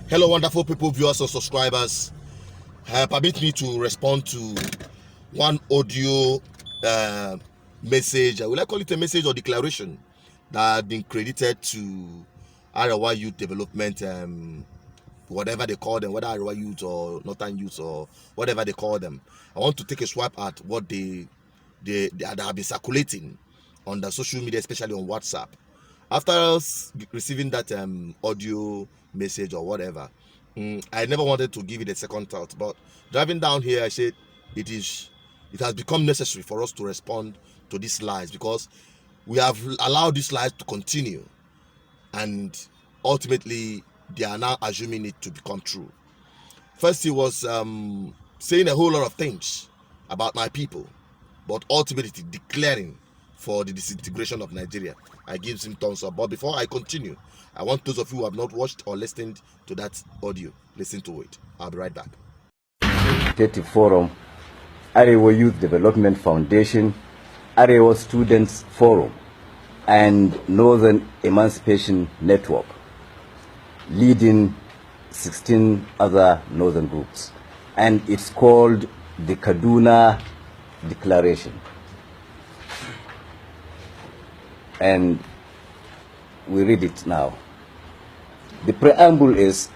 Hello, wonderful people, viewers and subscribers. Permit me to respond to one audio message. Will I call it a message or declaration that had been credited to Arewa Youth Development, whatever they call them, whether Arewa Youth or Northern Youth or whatever they call them. I want to take a swipe at what they have been circulating on the social media, especially on WhatsApp. After receiving that audio message or whatever, I never wanted to give it a second thought, but driving down here, I said it has become necessary for us to respond to these lies, because we have allowed these lies to continue, and ultimately they are now assuming it to become true. First, he was saying a whole lot of things about my people, but ultimately declaring for the disintegration of Nigeria. I give him thumbs up. But before I continue, I want those of you who have not watched or listened to that audio, listen to it. I'll be right back. Forum, Arewa Youth Development Foundation, Arewa Students Forum, and Northern Emancipation Network, leading 16 other northern groups. And it's called the Kaduna Declaration. And we read it now. The preamble is: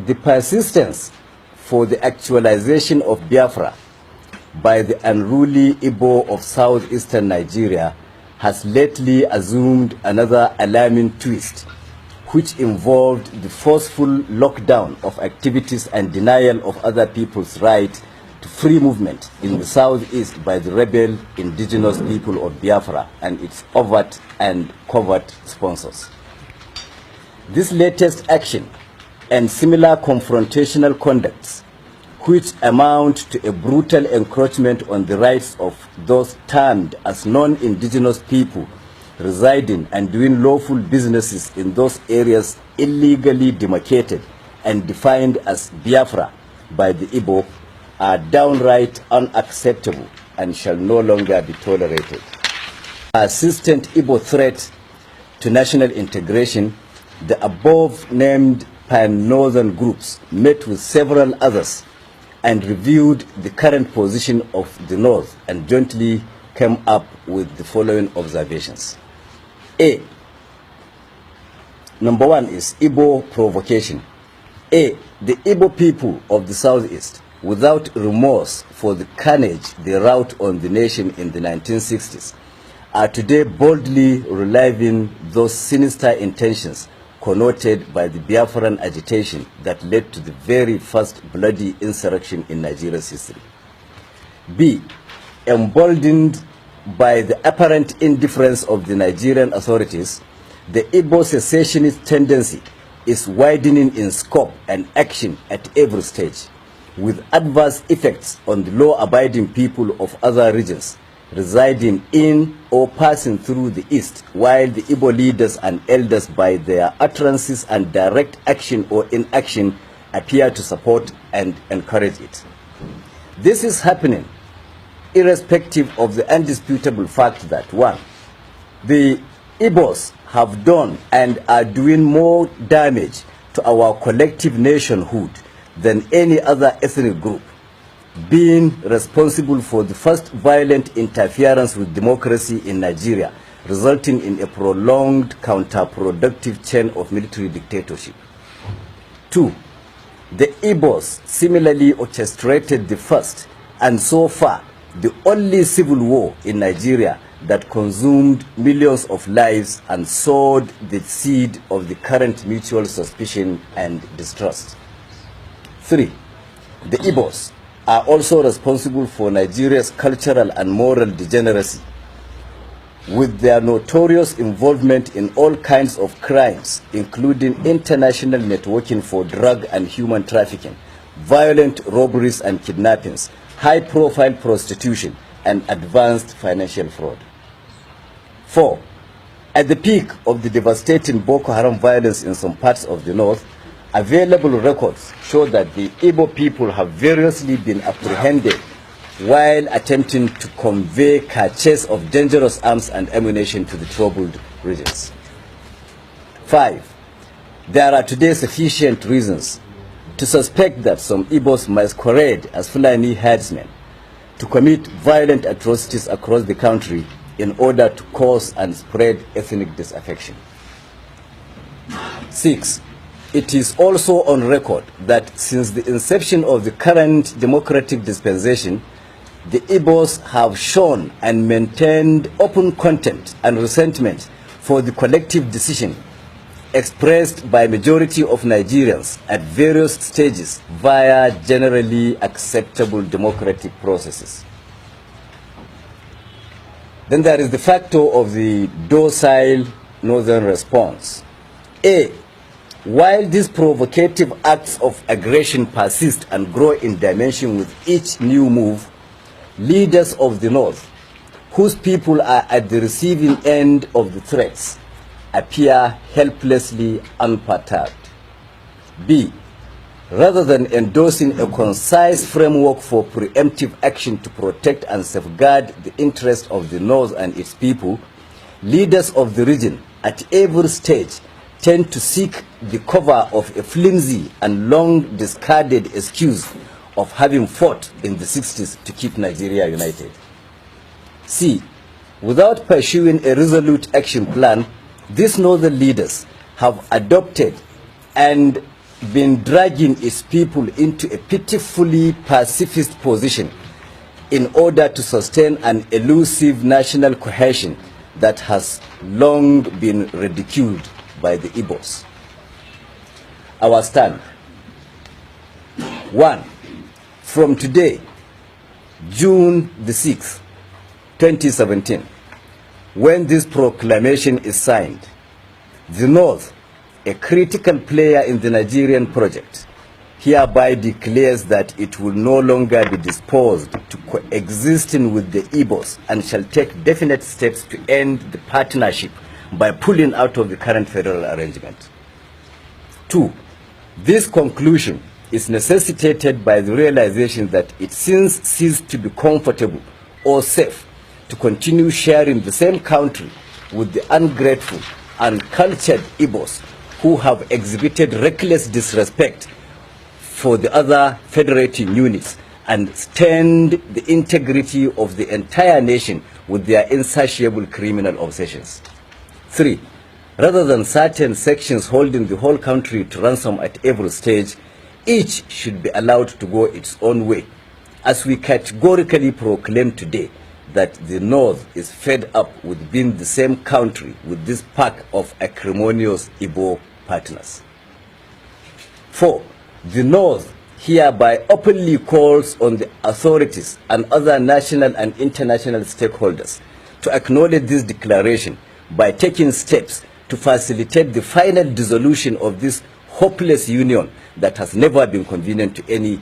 the persistence for the actualization of Biafra by the unruly Igbo of southeastern Nigeria has lately assumed another alarming twist, which involved the forceful lockdown of activities and denial of other people's right to free movement in the southeast by the rebel indigenous people of Biafra and its overt and covert sponsors. This latest action and similar confrontational conducts, which amount to a brutal encroachment on the rights of those termed as non-indigenous people residing and doing lawful businesses in those areas illegally demarcated and defined as Biafra by the Igbo, are downright unacceptable and shall no longer be tolerated. Persistent Igbo threat to national integration, the above-named pan-northern groups met with several others and reviewed the current position of the North and jointly came up with the following observations. A. Number one is Igbo provocation. A. The Igbo people of the Southeast, without remorse for the carnage they wrought on the nation in the 1960s, are today boldly reliving those sinister intentions connoted by the Biafran agitation that led to the very first bloody insurrection in Nigeria's history. B. Emboldened by the apparent indifference of the Nigerian authorities, the Igbo secessionist tendency is widening in scope and action at every stage, with adverse effects on the law-abiding people of other regions residing in or passing through the East, while the Igbo leaders and elders, by their utterances and direct action or inaction, appear to support and encourage it. This is happening irrespective of the undisputable fact that, one, the Igbos have done and are doing more damage to our collective nationhood than any other ethnic group, being responsible for the first violent interference with democracy in Nigeria, resulting in a prolonged counterproductive chain of military dictatorship. Two, the Igbos similarly orchestrated the first and so far the only civil war in Nigeria that consumed millions of lives and sowed the seed of the current mutual suspicion and distrust. 3. The Igbos are also responsible for Nigeria's cultural and moral degeneracy, with their notorious involvement in all kinds of crimes, including international networking for drug and human trafficking, violent robberies and kidnappings, high-profile prostitution, and advanced financial fraud. 4. At the peak of the devastating Boko Haram violence in some parts of the North, available records show that the Igbo people have variously been apprehended while attempting to convey caches of dangerous arms and ammunition to the troubled regions. 5. there are today sufficient reasons to suspect that some Igbos masquerade as Fulani herdsmen to commit violent atrocities across the country in order to cause and spread ethnic disaffection. 6. It is also on record that since the inception of the current democratic dispensation, the Igbos have shown and maintained open contempt and resentment for the collective decision expressed by majority of Nigerians at various stages via generally acceptable democratic processes. Then there is the factor of the docile northern response. A. While these provocative acts of aggression persist and grow in dimension with each new move, leaders of the North, whose people are at the receiving end of the threats, appear helplessly unperturbed. B. Rather than endorsing a concise framework for preemptive action to protect and safeguard the interests of the North and its people, leaders of the region at every stage tend to seek the cover of a flimsy and long discarded excuse of having fought in the 60s to keep Nigeria united. C. Without pursuing a resolute action plan, these northern leaders have adopted and been dragging its people into a pitifully pacifist position in order to sustain an elusive national cohesion that has long been ridiculed by the Igbos. Our stand. 1. From today, June the 6th, 2017, when this proclamation is signed, the North, a critical player in the Nigerian project, hereby declares that it will no longer be disposed to coexisting with the Igbos and shall take definite steps to end the partnership by pulling out of the current federal arrangement. 2. This conclusion is necessitated by the realization that it since ceased to be comfortable or safe to continue sharing the same country with the ungrateful and cultured Igbos who have exhibited reckless disrespect for the other federating units and stained the integrity of the entire nation with their insatiable criminal obsessions. 3. Rather than certain sections holding the whole country to ransom at every stage, each should be allowed to go its own way, as we categorically proclaim today that the North is fed up with being the same country with this pack of acrimonious Igbo partners. 4. The North hereby openly calls on the authorities and other national and international stakeholders to acknowledge this declaration by taking steps to facilitate the final dissolution of this hopeless union that has never been convenient to any